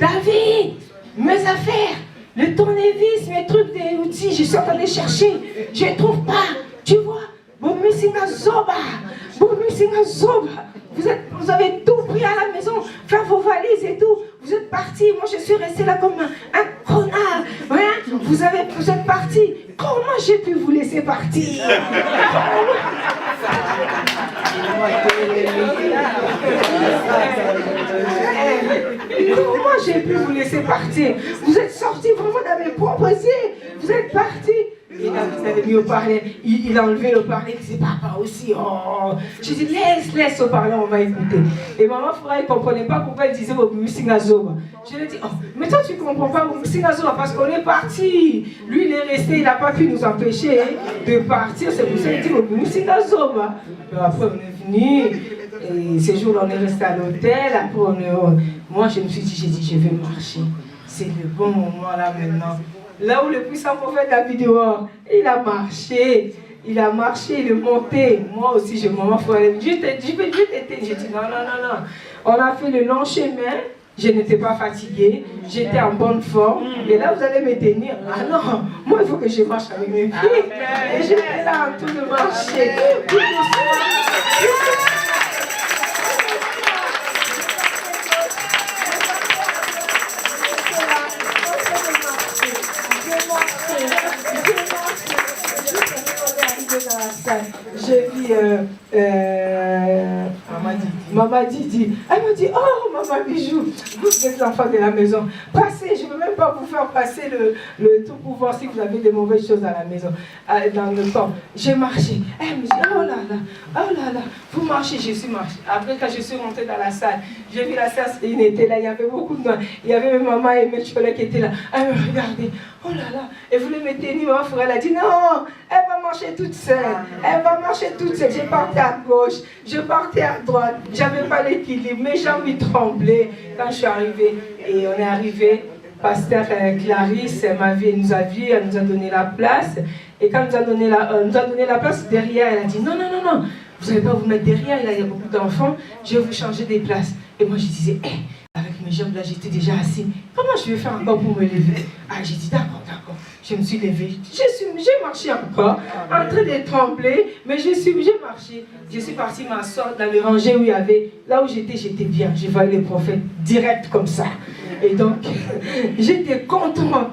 David, mes affaires, le tournevis, mes trucs, des outils, je suis en train de les chercher. Je ne trouve pas. Tu vois, vous avez tout pris à la maison, faire vos valises et tout. Vous êtes partis. Moi, je suis restée là comme un connard. Ouais? Vous êtes partis. comment j'ai pu vous laisser partir? Comment j'ai pu vous laisser partir? Vous êtes sortis vraiment dans mes propres yeux. Vous êtes partis. Et là, vous avez mis au parler. Il a enlevé le parler. Il dit, papa aussi. Oh. Je dis, laisse au parler, on va écouter. Et maman Foura, il ne comprenait pas pourquoi il disait au Musingazoba. Je lui ai dit, oh, mais toi, tu ne comprends pas au Musingazoba parce qu'on est parti. Lui, il est resté, il n'a pas pu nous empêcher de partir. C'est pour ça qu'il dit au Musingazoba. Après, on est venu. Et ces jours-là, on est resté à l'hôtel. Après, moi, je me suis dit, je vais marcher. C'est le bon moment là maintenant. Là où le puissant prophète David dehors, il a marché, il est monté. Moi aussi, je m'en fous. Je vais t'éteindre. J'ai dit non. On a fait le long chemin. Je n'étais pas fatiguée, j'étais en bonne forme. Et là, vous allez me tenir. Ah non, moi, il faut que je marche avec mes pieds. Et j'étais là en train de marcher. J'ai vu Maman Didi. Elle m'a dit, oh Maman Bijou, vous êtes enfants de la maison, passez, je ne veux même pas vous faire passer le tout pour voir si vous avez des mauvaises choses à la maison, dans le temps. J'ai marché. Elle me dit, oh là là, vous marchez, je suis marché. Après, quand je suis rentrée dans la salle, j'ai vu la salle, il était là, il y avait beaucoup de gens. Il y avait mes mamans et mes collègues qui étaient là. Elle me regardait, oh là là, elle voulait me tenir, maman frère, elle a dit, non, elle va marcher toute seule. Elle va marcher toute seule. Je partais à gauche, je partais à droite. J'avais pas l'équilibre. Mes jambes tremblaient quand je suis arrivée. Et on est arrivé. Pasteur Clarisse elle nous a vus, elle nous a donné la place. Et quand elle nous a donné la place derrière, elle a dit non, vous n'allez pas vous mettre derrière, il y a beaucoup d'enfants, je vais vous changer des places. Et moi je disais, avec mes jambes là, j'étais déjà assis. Comment je vais faire encore pour me lever? Ah, j'ai dit d'accord. Je me suis levée, j'ai marché encore, en train de trembler, mais j'ai marché. Je suis partie m'asseoir dans le rangée où il y avait, là où j'étais bien. Je voyais les prophètes direct comme ça. Et donc, j'étais contente.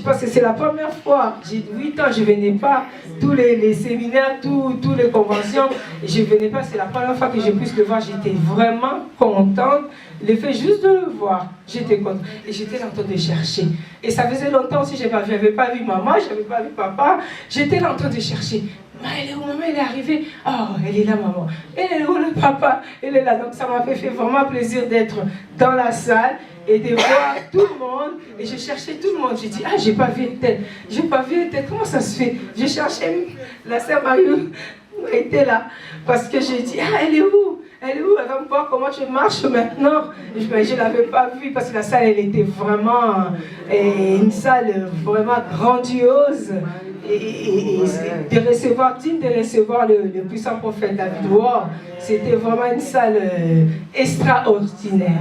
Parce que c'est la première fois, j'ai 8 ans, je ne venais pas, tous les séminaires, toutes les conventions, je ne venais pas, c'est la première fois que je puisse le voir, j'étais vraiment contente. Le fait juste de le voir, j'étais contente. Et j'étais en train de chercher. Et ça faisait longtemps aussi, je n'avais pas vu maman, je n'avais pas vu papa, j'étais en train de chercher. Elle est où, maman? Elle est arrivée. Oh, elle est là, maman. Elle est où, le papa? Elle est là. Donc ça m'a fait vraiment plaisir d'être dans la salle et de voir tout le monde. Et je cherchais tout le monde. J'ai dit, ah, j'ai pas vu une tête. J'ai pas vu une tête. Comment ça se fait? Je cherchais la sœur Mariou. Elle était là. Parce que j'ai dit, ah, elle est où? Elle est où? Elle va me voir comment je marche maintenant. Je ne l'avais pas vue parce que la salle, elle était vraiment une salle vraiment grandiose. Et de recevoir, digne de recevoir le puissant prophète David Ward, c'était vraiment une salle extraordinaire.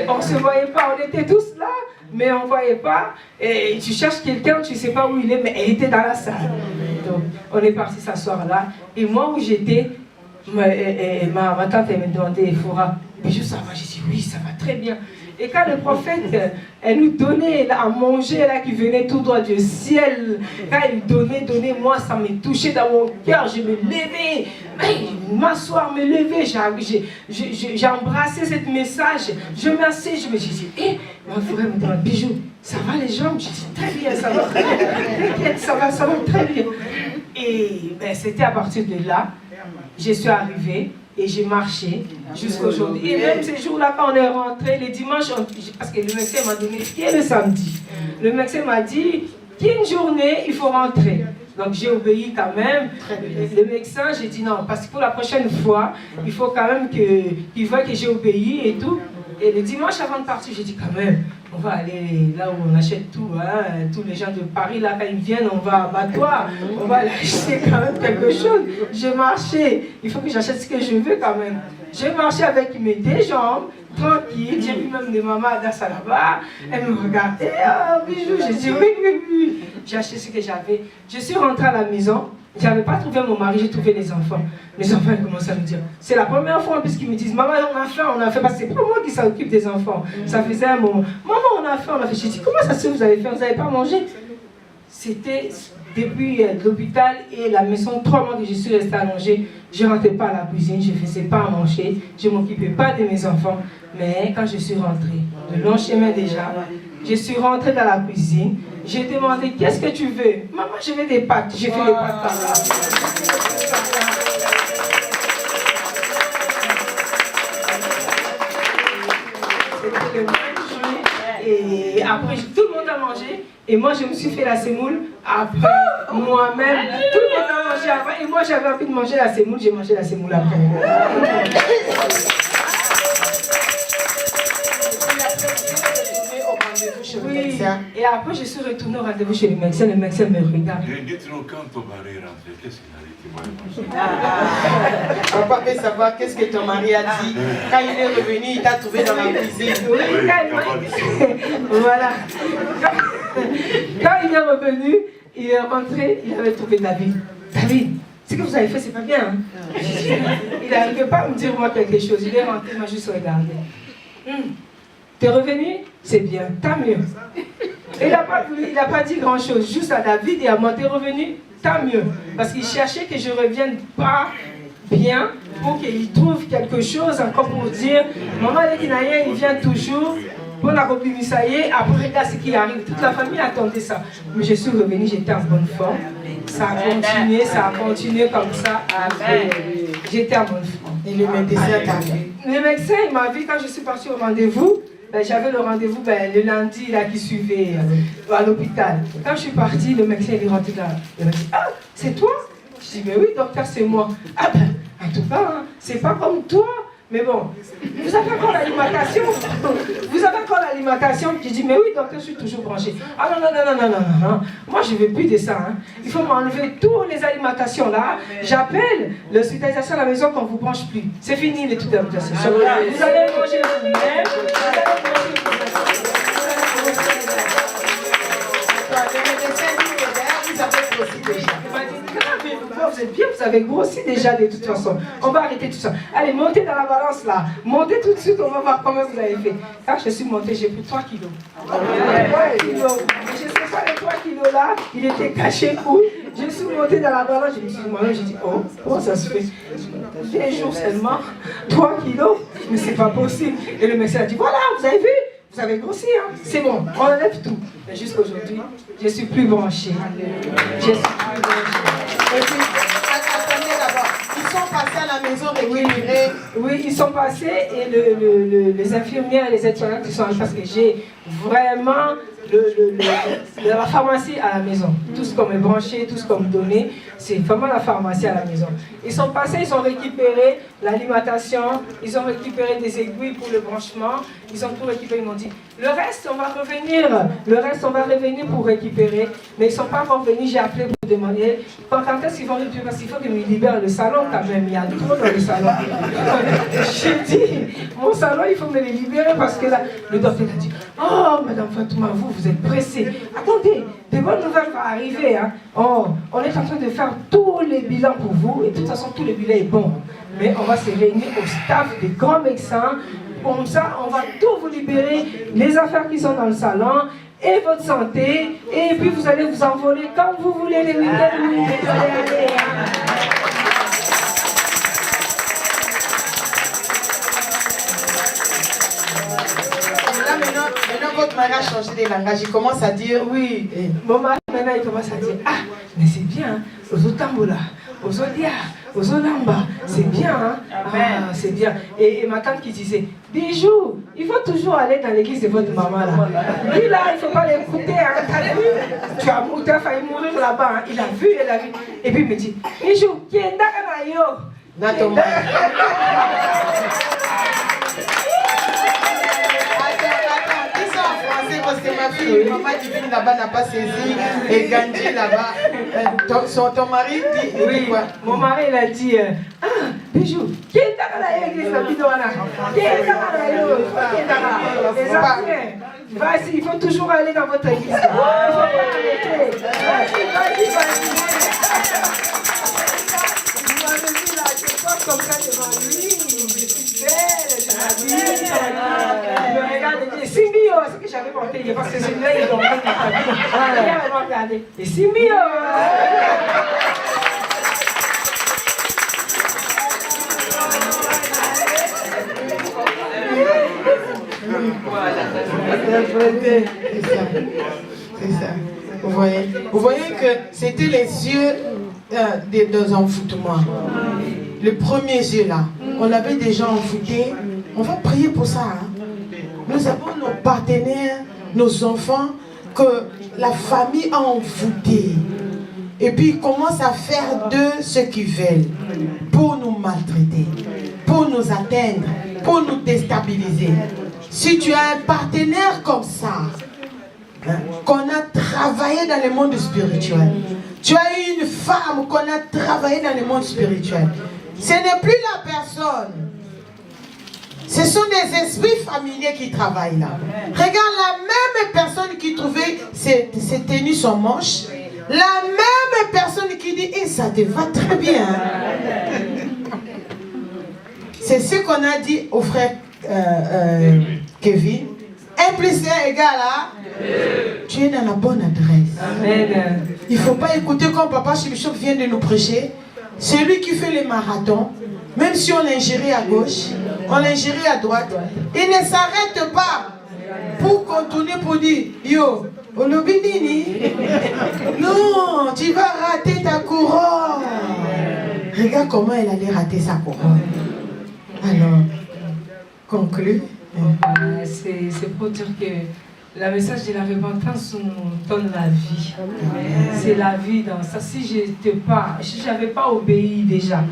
On ne se voyait pas, on était tous là, mais on ne voyait pas. Et tu cherches quelqu'un, tu ne sais pas où il est, mais elle était dans la salle. Donc, on est parti s'asseoir là. Et moi, où j'étais, ma tante, elle me demandait, Foura, Bijou, ça va? J'ai dit, oui, ça va très bien. Et quand le prophète, elle nous donnait à manger, là, qui venait tout droit du ciel, quand il donnait, moi, ça me touchait dans mon cœur, je me levais, m'asseoir, me lever, j'ai embrassé ce message, je m'assais, je me suis dit, ma frère me demande, Bijou, ça va les jambes? J'ai dit, très bien, ça va très bien, t'inquiète, ça va très bien. Et c'était à partir de là, je suis arrivée, et j'ai marché jusqu'à aujourd'hui. Et même ces jours-là, quand on est rentré, les dimanches, parce que le médecin m'a donné qui est le samedi. Le médecin m'a dit qu'une journée, il faut rentrer. Donc j'ai obéi quand même. Le médecin, j'ai dit non, parce que pour la prochaine fois, il faut quand même qu'il voit que j'ai obéi et tout. Et le dimanche avant de partir, j'ai dit quand même, on va aller là où on achète tout, hein, tous les gens de Paris, là quand ils viennent, on va à Abattoir, on va aller acheter quand même quelque chose. J'ai marché, il faut que j'achète ce que je veux quand même. J'ai marché avec mes deux jambes, tranquille, j'ai vu même des mamans à Dassa là-bas, elles me regardaient, oh Bijou, j'ai dit oui. J'ai acheté ce que j'avais. Je suis rentrée à la maison. Je n'avais pas trouvé mon mari, j'ai trouvé les enfants. Les enfants ils commencent à me dire. C'est la première fois en plus qu'ils me disent, maman, on a fait, parce que c'est pas moi qui s'occupe des enfants. Ça faisait un moment. Maman, on a fait. J'ai dit, comment ça se fait, vous avez fait, vous n'avez pas mangé? C'était depuis l'hôpital et la maison, 3 mois que je suis restée allongée, je ne rentrais pas à la cuisine, je ne faisais pas à manger, je ne m'occupais pas de mes enfants. Mais quand je suis rentrée, de long chemin déjà, je suis rentrée dans la cuisine, j'ai demandé qu'est-ce que tu veux? Maman, je veux des pâtes, j'ai fait des pâtes par là. C'était le même jour, et après tout le monde a mangé, et moi je me suis fait la semoule après moi-même. Tout le monde a mangé après, et moi j'avais envie de manger la semoule, j'ai mangé la semoule après. Oui, et après je suis retournée au rendez-vous chez le médecin me regarde. Dites-nous quand ton mari est rentré, qu'est-ce qu'il a dit? Papa veut savoir qu'est-ce que ton mari a dit. Quand il est revenu, il t'a trouvé dans la cuisine. Oui, voilà. Quand il est revenu, il est rentré, il avait trouvé David. David, ce que vous avez fait, c'est pas bien. Hein? Il n'arrivait pas à me dire moi quelque chose. Il est rentré, il m'a juste regardé. T'es revenu? C'est bien, tant mieux. Il n'a pas dit grand-chose, juste à David et à moi. T'es revenu? Tant mieux. Parce qu'il cherchait que je ne revienne pas bien pour qu'il trouve quelque chose encore pour dire maman Lekinaye, il vient toujours pour la copine, ça y est, après regarde ce qui arrive. Toute la famille attendait ça. Mais je suis revenue, j'étais en bonne forme. Ça a continué comme ça. J'étais en bonne forme. Et le médecin t'a vu? Le médecin, il m'a vu quand je suis partie au rendez-vous. J'avais le rendez-vous le lundi là, qui suivait à l'hôpital. Quand je suis partie, le médecin est rentré là. Il m'a dit, ah, c'est toi? Je dis, mais oui, docteur, c'est moi. Ah ben, en tout cas, hein, c'est pas comme toi. Mais bon, vous avez encore l'alimentation? Vous avez encore l'alimentation? Je dis, mais oui, docteur, je suis toujours branchée. Ah non. Moi, je ne veux plus de ça. Hein. Il faut m'enlever toutes les alimentations là. J'appelle l'hospitalisation à la maison qu'on ne vous branche plus. C'est fini les trucs d'alimentation. Vous allez manger vous-même. Vous êtes bien, vous avez grossi déjà de toute façon. On va arrêter tout ça. Allez, montez dans la balance là. Montez tout de suite, on va voir comment vous avez fait. Quand je suis montée, j'ai pris 3 kilos. 3 kilos. Je ne sais pas les 3 kilos là, il était caché où. Je suis montée dans la balance, je me suis demandé, j'ai dit, oh, comment ça se fait? 2 jours seulement, 3 kilos, mais c'est pas possible. Et le médecin a dit, voilà, vous avez vu? Vous avez grossi, hein? C'est bon, on enlève tout. Mais jusqu'aujourd'hui, je ne suis plus branchée. Je suis plus branchée. Et puis, attendez d'abord, ils sont passés à la maison récupérer. Oui, ils sont passés et les infirmières et les aides-soignantes sont allés parce que j'ai vraiment la pharmacie à la maison. Tout ce qu'on me branché, tout ce qu'on me donnait, c'est vraiment la pharmacie à la maison. Ils sont passés, ils ont récupéré l'alimentation, ils ont récupéré des aiguilles pour le branchement, ils ont tout récupéré, ils m'ont dit, le reste on va revenir pour récupérer, mais ils ne sont pas revenus, j'ai appelé pour demander, quand est-ce qu'ils vont récupérer, parce qu'il faut qu'ils me libèrent le salon quand même, il y a trop dans le salon. J'ai dit, mon salon il faut me le libérer parce que là, le docteur a dit, oh madame Fatouma, vous êtes pressée, attendez, des bonnes nouvelles vont arriver, hein. Oh, on est en train de faire tous les bilans pour vous, et de toute façon tout le bilan est bon, mais on va se réunir au staff des grands médecins, comme ça on va tout vous libérer, les affaires qui sont dans le salon, et votre santé, et puis vous allez vous envoler quand vous voulez les week-ends, vous allez aller, hein. Maintenant, votre mari a changé de langage. Il commence à dire oui. Mon mari, maintenant, il commence à dire, ah, mais c'est bien, aux Otambola, aux Odia, aux Olamba, c'est bien, hein? Ah, c'est bien. Et ma tante qui disait, Bijou, il faut toujours aller dans l'église de votre maman là. Lui là, il ne faut pas l'écouter, hein? Tu as failli mourir là-bas, hein? Il a vu. Et puis il me dit, Bijou, qui est Ndakanayo? Attends, dis ça en français parce que ma fille, maman divine là-bas n'a pas saisi et Gandhi là-bas. Ton mari dit oui, quoi? Mon mari il a dit, ah, Bijou, qui est dans l'église de Bidouana? Qui est dans les anciens? Vas-y, il faut toujours aller dans votre église. Il ne faut pas arrêter. Vas-y. Vous m'avez vu là, je porte comme ça devant lui. Je suis belle, je m'habille. Je me regarde et je dis, Simbio, c'est que j'avais regardé mon télé parce que celui-là, il dormait dans ta vie. Il m'a regardé. Et c'est mieux. C'est ça. Vous voyez que c'était les yeux de nos envoûtements. Le premier yeux là, on avait déjà envoûté. On va prier pour ça. Hein. Nous avons nos partenaires, nos enfants que la famille a envoûtés. Et puis ils commencent à faire d'eux ce qu'ils veulent pour nous maltraiter, pour nous atteindre, pour nous déstabiliser. Si tu as un partenaire comme ça, hein, qu'on a travaillé dans le monde spirituel, tu as eu une femme qu'on a travaillé dans le monde spirituel, ce n'est plus la personne. Ce sont des esprits familiers qui travaillent là. Regarde la même personne qui trouvait ses tenues sont moches, la même personne qui dit eh, ça te va très bien. C'est ce qu'on a dit au frère Kevin. 1 plus 1 égale à tu es dans la bonne adresse. Amen. Il ne faut pas écouter comme Papa Chibichop vient de nous prêcher. C'est lui qui fait les marathons. Même si on l'ingérie à gauche, on l'ingérie à droite, il ne s'arrête pas pour contourner pour dire yo, Olobinini, non, tu vas rater ta couronne. Regarde comment elle allait rater sa couronne. Alors, conclut. C'est pour dire que le message de la repentance nous donne la vie. C'est la vie dans ça. Si je n'avais pas obéi déjà,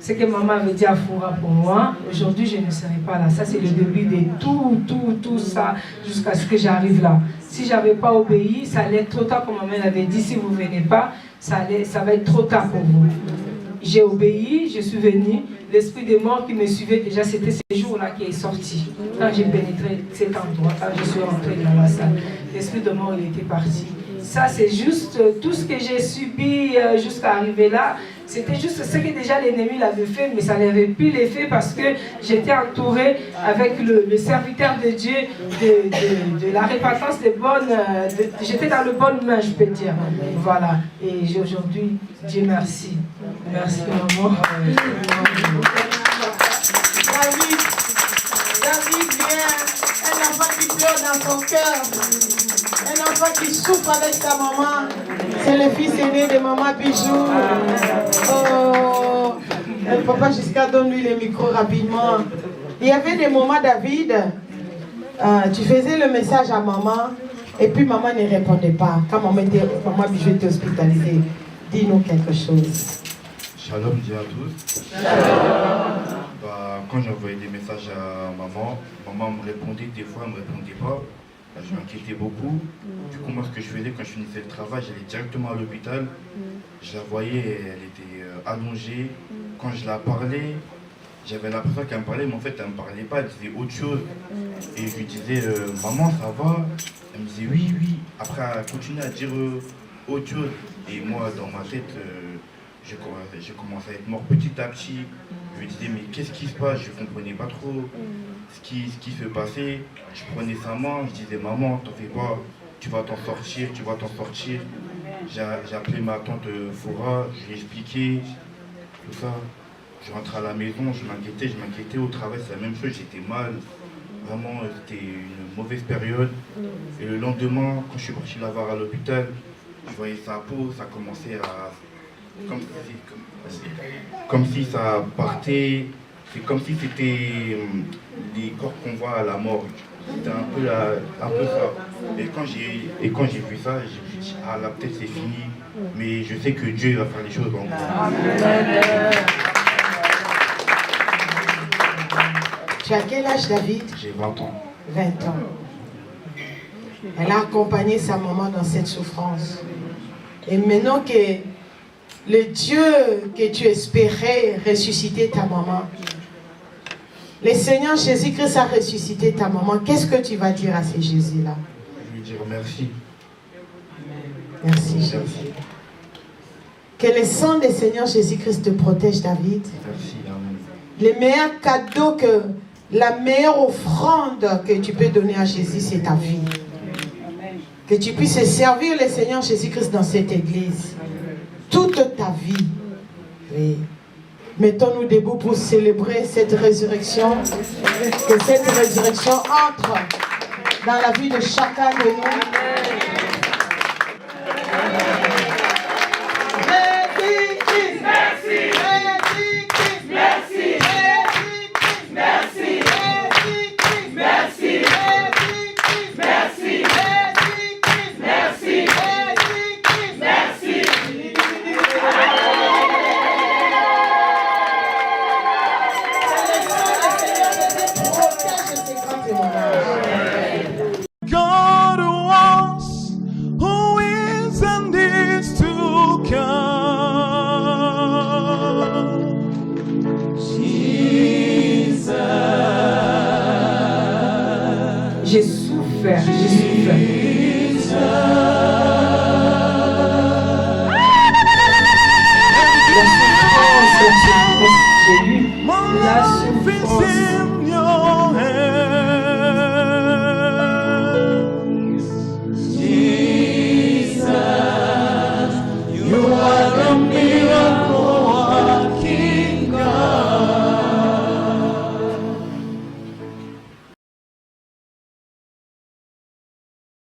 ce que maman avait dit à Foura pour moi, aujourd'hui je ne serais pas là. Ça c'est le début de tout ça jusqu'à ce que j'arrive là. Si je n'avais pas obéi, ça allait être trop tard, comme maman avait dit, si vous ne venez pas, ça va être trop tard pour vous. J'ai obéi, je suis venue. L'esprit de mort qui me suivait déjà, c'était ce jour-là qui est sorti. Quand j'ai pénétré cet endroit, quand je suis rentrée dans la salle, l'esprit de mort, il était parti. Ça, c'est juste tout ce que j'ai subi jusqu'à arriver là. C'était juste ce que déjà l'ennemi l'avait fait, mais ça n'avait plus l'effet parce que j'étais entourée avec le serviteur de Dieu, de la repentance des bonnes. J'étais dans le bonne main, je peux dire. Voilà. Et aujourd'hui, Dieu merci. Merci, maman. David vient, un enfant qui pleure dans son cœur, un enfant qui souffre avec sa maman. C'est le fils aîné de maman Bijou. Oh, papa Jusqu'à donne-lui le micro rapidement. Il y avait des moments, David, tu faisais le message à maman et puis maman ne répondait pas. Quand maman Bijou était hospitalisée, dis-nous quelque chose. Shalom, dis à tous. Bah, quand j'envoyais des messages à maman me répondait des fois, elle ne me répondait pas. Bah, je m'inquiétais beaucoup. Du coup, moi, ce que je faisais quand je finissais le travail, j'allais directement à l'hôpital. Je la voyais, elle était allongée. Quand je la parlais, j'avais l'impression qu'elle me parlait, mais en fait, elle ne me parlait pas, elle disait autre chose. Et je lui disais, maman, ça va? Elle me disait oui, oui. Après, elle continuait à dire autre chose. Et moi, dans ma tête, j'ai commencé à être mort petit à petit. Je me disais, mais qu'est-ce qui se passe? Je ne comprenais pas trop ce qui se passait. Je prenais sa main, je disais, maman, t'en fais pas, tu vas t'en sortir, tu vas t'en sortir. J'ai appelé ma tante Foura, je lui ai expliqué tout ça. Je rentrais à la maison, je m'inquiétais au travail, c'est la même chose, j'étais mal. Vraiment, c'était une mauvaise période. Et le lendemain, quand je suis parti la voir à l'hôpital, je voyais sa peau, ça commençait à... Comme si ça partait, c'est comme si c'était les corps qu'on voit à la morgue. C'était un peu ça. Et quand j'ai vu ça, j'ai dit, ah là peut-être c'est fini, mais je sais que Dieu va faire les choses en moi. Tu as quel âge, David? J'ai 20 ans. 20 ans. Elle a accompagné sa maman dans cette souffrance. Et maintenant que le Dieu que tu espérais ressusciter ta maman, le Seigneur Jésus-Christ a ressuscité ta maman, qu'est-ce que tu vas dire à ce Jésus-là? Je vais lui dire merci. Merci Jésus. Que le sang du Seigneur Jésus-Christ te protège, David. Merci, amen. Le meilleur cadeau, la meilleure offrande que tu peux donner à Jésus, c'est ta vie. Que tu puisses servir le Seigneur Jésus-Christ dans cette église. Toute ta vie. Oui. Mettons-nous debout pour célébrer cette résurrection. Que cette résurrection entre dans la vie de chacun de nous. God was, who is and is to come. Jesus. J'ai souffert, j'ai souffert.